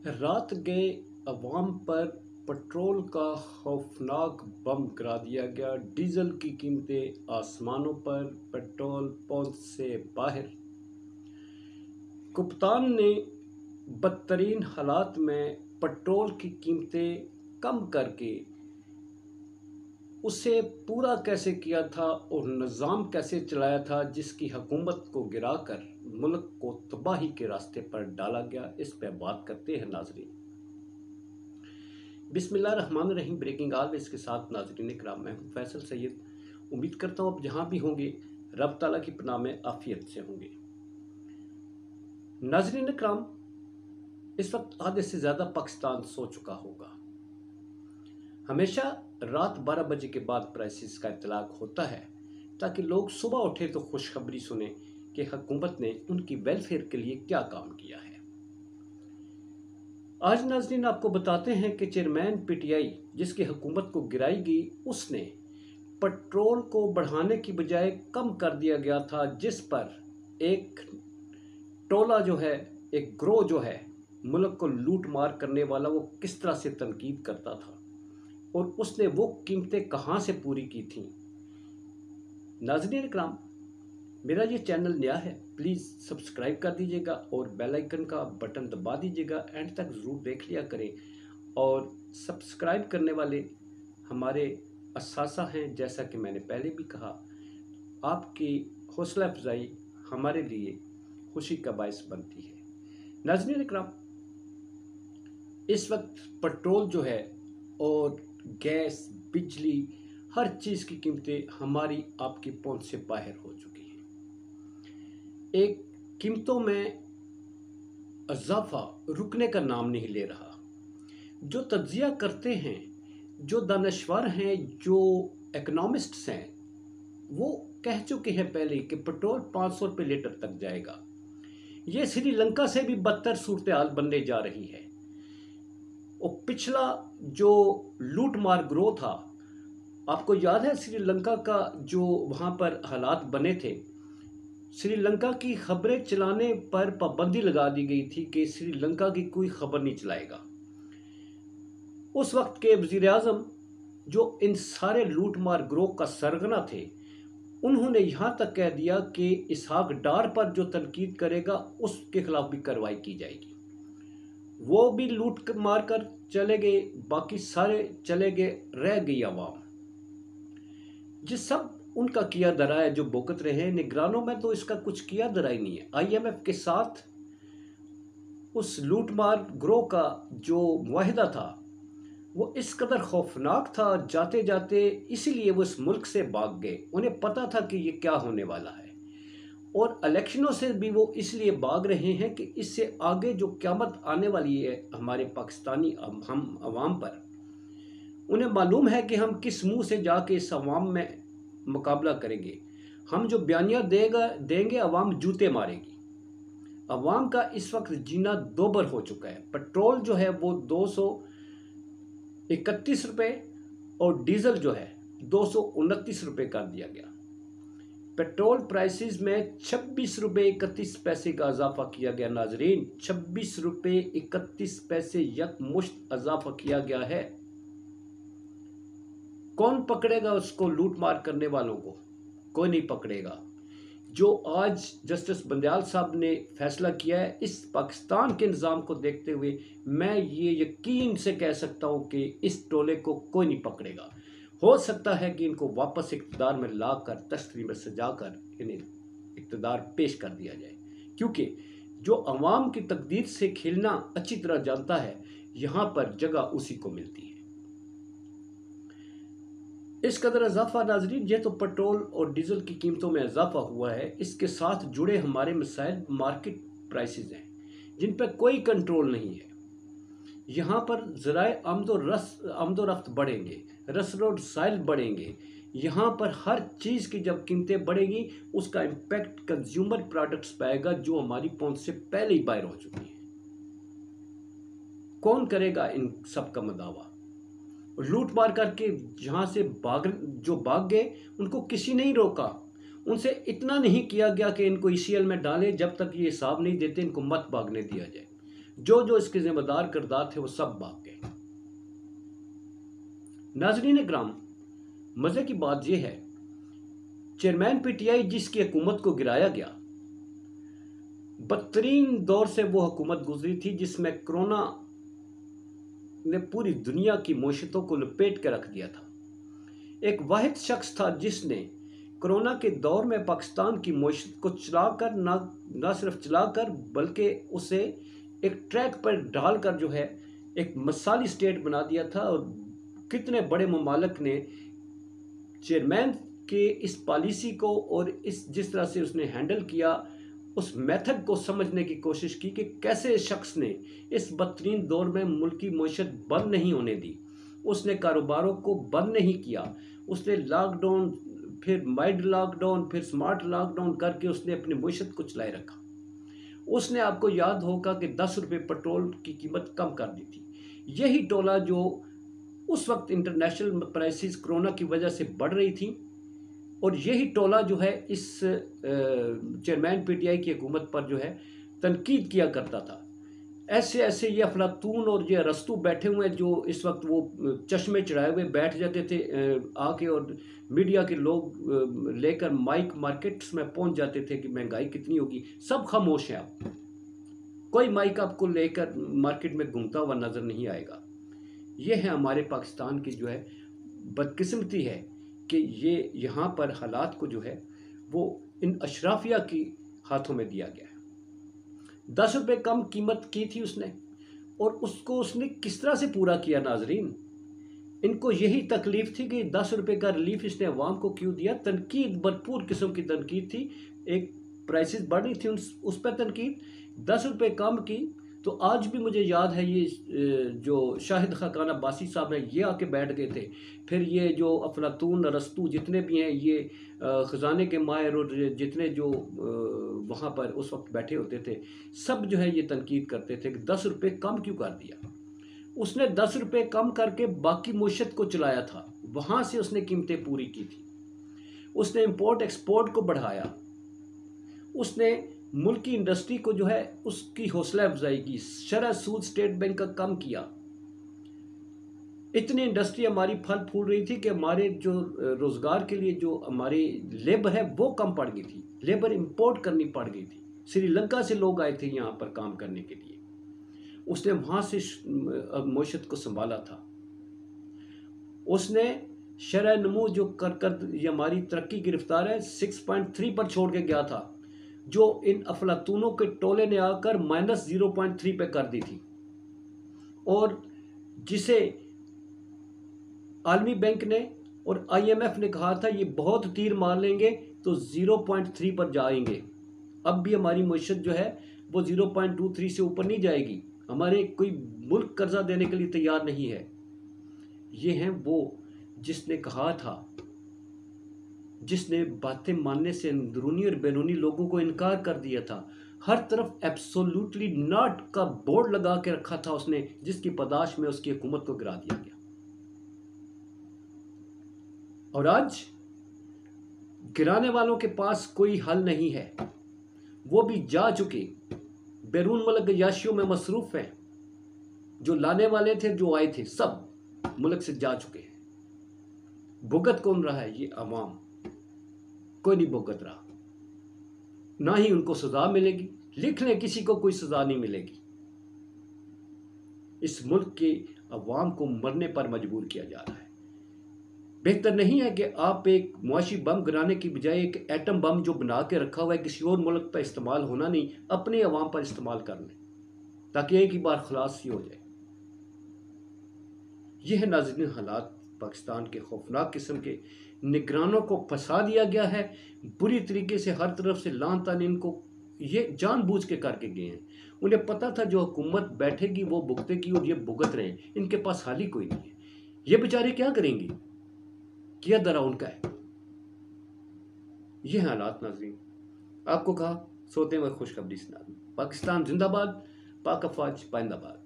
रात गए अवाम पर पेट्रोल का खौफनाक बम गिरा दिया गया। डीजल की कीमतें आसमानों पर, पेट्रोल पहुंच से बाहर। कप्तान ने बदतरीन हालात में पेट्रोल की कीमतें कम करके उसे पूरा कैसे किया था और निज़ाम कैसे चलाया था, जिसकी हुकूमत को गिराकर मुल्क को तबाही के रास्ते पर डाला गया। इस पर बात करते हैं नाजरीन। बिस्मिल्लाहिर्रहमानिर्रहीम। ब्रेकिंग ऑलवेज के साथ नाजरीन इकराम, मैं हूँ फैसल सैयद। उम्मीद करता हूँ आप जहाँ भी होंगे रब ताला की पनाह में आफियत से होंगे। नाजरीन इकराम, इस वक्त आधे से ज़्यादा पाकिस्तान सो चुका होगा। हमेशा रात 12 बजे के बाद प्राइसेस का इतलाक होता है ताकि लोग सुबह उठे तो खुशखबरी सुने कि हुकूमत ने उनकी वेलफेयर के लिए क्या काम किया है। आज नाज़रीन आपको बताते हैं कि चेयरमैन पीटीआई जिसकी हुकूमत को गिराई गई, उसने पेट्रोल को बढ़ाने की बजाय कम कर दिया गया था, जिस पर एक टोला जो है, एक ग्रोह जो है मुल्क को लूट मार करने वाला, वो किस तरह से तनकीद करता था और उसने वो कीमतें कहाँ से पूरी की थीं। नाज़रीन इकराम, मेरा ये चैनल नया है, प्लीज़ सब्सक्राइब कर दीजिएगा और बेल आइकन का बटन दबा दीजिएगा। एंड तक ज़रूर देख लिया करें। और सब्सक्राइब करने वाले हमारे असासा हैं, जैसा कि मैंने पहले भी कहा। आपकी हौसला अफजाई हमारे लिए खुशी का बायस बनती है। नाज़रीन इकराम, इस वक्त पेट्रोल जो है और गैस, बिजली, हर चीज़ की कीमतें हमारी आपकी पहुंच से बाहर हो चुकी हैं। एक कीमतों में इजाफा रुकने का नाम नहीं ले रहा। जो तज्जिया करते हैं, जो दानश्वर हैं, जो इकोनॉमिस्ट्स हैं, वो कह चुके हैं पहले कि पेट्रोल 500 रुपये लीटर तक जाएगा। ये श्रीलंका से भी बदतर सूरत हाल बनने जा रही है। और पिछला जो लूट मार ग्रोह था, आपको याद है श्रीलंका का जो वहाँ पर हालात बने थे। श्रीलंका की खबरें चलाने पर पाबंदी लगा दी गई थी कि श्रीलंका की कोई खबर नहीं चलाएगा। उस वक्त के वज़ीर आज़म जो इन सारे लूट मार ग्रोह का सरगना थे, उन्होंने यहाँ तक कह दिया कि इसहाक डार पर जो तनकीद करेगा उसके खिलाफ भी कार्रवाई की जाएगी। वो भी लूट मार कर चले गए, बाकी सारे चले गए, रह गई आवाम। जिस सब उनका किया धरा है जो भुगत रहे हैं, निगरानों में तो इसका कुछ किया धरा ही नहीं है। IMF के साथ उस लूटमार ग्रोह का जो मुआहिदा था वो इस कदर खौफनाक था, जाते जाते इसीलिए वो इस मुल्क से भाग गए। उन्हें पता था कि ये क्या होने वाला है और इलेक्शनों से भी वो इसलिए भाग रहे हैं कि इससे आगे जो क़यामत आने वाली है हमारे पाकिस्तानी हम अवाम पर, उन्हें मालूम है कि हम किस मुंह से जाके इस अवाम में मुकाबला करेंगे। हम जो बयानियाँ देंगे अवाम जूते मारेगी। अवाम का इस वक्त जीना दोबर हो चुका है। पेट्रोल जो है वो 231 रुपये और डीजल जो है 229 रुपये कर दिया गया। पेट्रोल प्राइसेस में 26 रुपये 31 पैसे का इजाफा किया गया। नाजरीन, 26 रुपये 31 पैसे यकमुश्त इजाफा किया गया है। कौन पकड़ेगा उसको, लूट मार करने वालों को? कोई नहीं पकड़ेगा। जो आज जस्टिस बंदयाल साहब ने फैसला किया है, इस पाकिस्तान के निज़ाम को देखते हुए मैं ये यकीन से कह सकता हूँ कि इस टोले को कोई नहीं पकड़ेगा। हो सकता है कि इनको वापस इक़्तिदार में लाकर, तश्तरी में सजाकर इन्हें इक़्तिदार पेश कर दिया जाए, क्योंकि जो अवाम की तकदीर से खेलना अच्छी तरह जानता है, यहाँ पर जगह उसी को मिलती है। इस कदर इजाफा नाजरीन, ये तो पेट्रोल और डीजल की कीमतों में इजाफा हुआ है। इसके साथ जुड़े हमारे मसाइल मार्केट प्राइसेस हैं जिन पर कोई कंट्रोल नहीं है। यहाँ पर ज़राए आमदो रफ्त बढ़ेंगे, रसद बढ़ेंगे। यहाँ पर हर चीज़ की जब कीमतें बढ़ेंगी उसका इम्पैक्ट कंज्यूमर प्रोडक्ट्स पे आएगा जो हमारी पहुँच से पहले ही बाहर हो चुकी हैं। कौन करेगा इन सब का मदावा? लूट मार करके जहाँ से भाग गए उनको किसी ने नहीं रोका। उनसे इतना नहीं किया गया कि इनको ECL में डालें, जब तक ये हिसाब नहीं देते इनको मत भागने दिया जाए। जो जो इसके जिम्मेदार किरदार थे वो सब भाग गए। नाजरीन इकराम, मजे की बात यह है, चेयरमैन पीटीआई जिसकी हुकूमत को गिराया गया, बदतरीन दौर से वो हुकूमत गुजरी थी जिसमें कोरोना ने पूरी दुनिया की मईशतों को लपेट के रख दिया था। एक वाहिद शख्स था जिसने कोरोना के दौर में पाकिस्तान की मईशत को चलाकर ना सिर्फ चलाकर बल्कि उसे एक ट्रैक पर डालकर जो है एक मिसाली स्टेट बना दिया था। और कितने बड़े ममालिक ने चेयरमैन के इस पॉलिसी को और इस जिस तरह से उसने हैंडल किया, उस मेथड को समझने की कोशिश की कि कैसे इस शख्स ने इस बदतरीन दौर में मुल्क की मईशत बंद नहीं होने दी। उसने कारोबारों को बंद नहीं किया, उसने लॉकडाउन, फिर माइल्ड लॉकडाउन, फिर स्मार्ट लॉकडाउन करके उसने अपनी मईशत को चलाए रखा। उसने, आपको याद होगा कि 10 रुपये पेट्रोल की कीमत कम कर दी थी। यही टोला जो उस वक्त इंटरनेशनल प्राइसेस कोरोना की वजह से बढ़ रही थी, और यही टोला जो है इस चेयरमैन पीटीआई की हुकूमत पर जो है तनकीद किया करता था। ऐसे ऐसे ये अफलातून और ये अरस्तू बैठे हुए जो इस वक्त वो चश्मे चढ़ाए हुए बैठ जाते थे आके, और मीडिया के लोग लेकर माइक मार्केट्स में पहुंच जाते थे कि महंगाई कितनी होगी। सब खामोश हैं। आप कोई माइक आपको लेकर मार्केट में घूमता हुआ नज़र नहीं आएगा। ये है हमारे पाकिस्तान की जो है बदकिस्मती है कि ये यहाँ पर हालात को जो है वो इन अशराफिया की हाथों में दिया गया है। 10 रुपये कम कीमत की थी उसने, और उसको उसने किस तरह से पूरा किया नाजरीन। इनको यही तकलीफ थी कि 10 रुपये का रिलीफ इसने अवाम को क्यों दिया। तनकीद, भरपूर किस्म की तनकीद थी। एक प्राइसेस बढ़ रही थी, उस पर तनकीद। 10 रुपये कम की तो आज भी मुझे याद है ये जो शाहिद खाकान अब्बासी साहब हैं ये आके बैठ गए थे। फिर ये जो अफलातून अरस्तू जितने भी हैं, ये ख़जाने के माहिर और जितने जो वहाँ पर उस वक्त बैठे होते थे, सब जो है ये तनकीद करते थे कि 10 रुपये कम क्यों कर दिया। उसने 10 रुपये कम करके बाकी मईशत को चलाया था, वहाँ से उसने कीमतें पूरी की थी। उसने इंपोर्ट एक्सपोर्ट को बढ़ाया, उसने मुल्क की इंडस्ट्री को जो है उसकी हौसला अफजाई की, शरह सूद स्टेट बैंक का कम किया। इतनी इंडस्ट्री हमारी फल फूल रही थी कि हमारे जो रोज़गार के लिए जो हमारी लेबर है वो कम पड़ गई थी, लेबर इंपोर्ट करनी पड़ गई थी। श्रीलंका से लोग आए थे यहाँ पर काम करने के लिए। उसने वहाँ से मईशत को संभाला था। उसने शरह नमू जो कर ये हमारी तरक्की की रफ्तार है 6.3 पर छोड़ के गया था, जो इन अफलातूनों के टोले ने आकर -0.3 पे कर दी थी, और जिसे आलमी बैंक ने और IMF ने कहा था ये बहुत तीर मार लेंगे तो 0.3 पर जाएंगे। अब भी हमारी मईशत जो है वो 0.23 से ऊपर नहीं जाएगी। हमारे कोई मुल्क कर्जा देने के लिए तैयार नहीं है। ये हैं वो जिसने कहा था, जिसने बातें मानने से अंदरूनी और बैरूनी लोगों को इनकार कर दिया था। हर तरफ एब्सोल्युटली नॉट का बोर्ड लगा के रखा था उसने, जिसकी पदाश में उसकी हुकूमत को गिरा दिया गया। और आज गिराने वालों के पास कोई हल नहीं है। वो भी जा चुके, बैरून मुल्क याशियों में मसरूफ हैं। जो लाने वाले थे, जो आए थे, सब मुल्क से जा चुके हैं। भुगत कौन रहा है? ये अवाम। कोई नहीं भुगत रहा, ना ही उनको सजा मिलेगी। लिख लें, किसी को कोई सजा नहीं मिलेगी। इस मुल्क के अवाम को मरने पर मजबूर किया जा रहा है। बेहतर नहीं है कि आप एक मुआशी बम गिराने की बजाय एक एटम बम जो बना के रखा हुआ है, किसी और मुल्क पर इस्तेमाल होना नहीं, अपने अवाम पर इस्तेमाल कर लें, ताकि एक ही बार खलास ही हो जाए। यह है नाज़रीन हालात पाकिस्तान के खौफनाक किस्म के। निगरानों को फंसा दिया गया है बुरी तरीके से, हर तरफ से लान तान इनको ये जानबूझ के करके गए हैं। उन्हें पता था जो हुकूमत बैठेगी वो भुगतेगी, और ये भुगत रहे हैं। इनके पास हाल ही कोई नहीं है। ये बेचारे क्या करेंगे? किया दरा उनका है। ये हालात नाज़रीन, आपको कहा सोते हुए खुशखबरी सुना दूं। पाकिस्तान जिंदाबाद, पाक अफवाज पाइंदाबाद।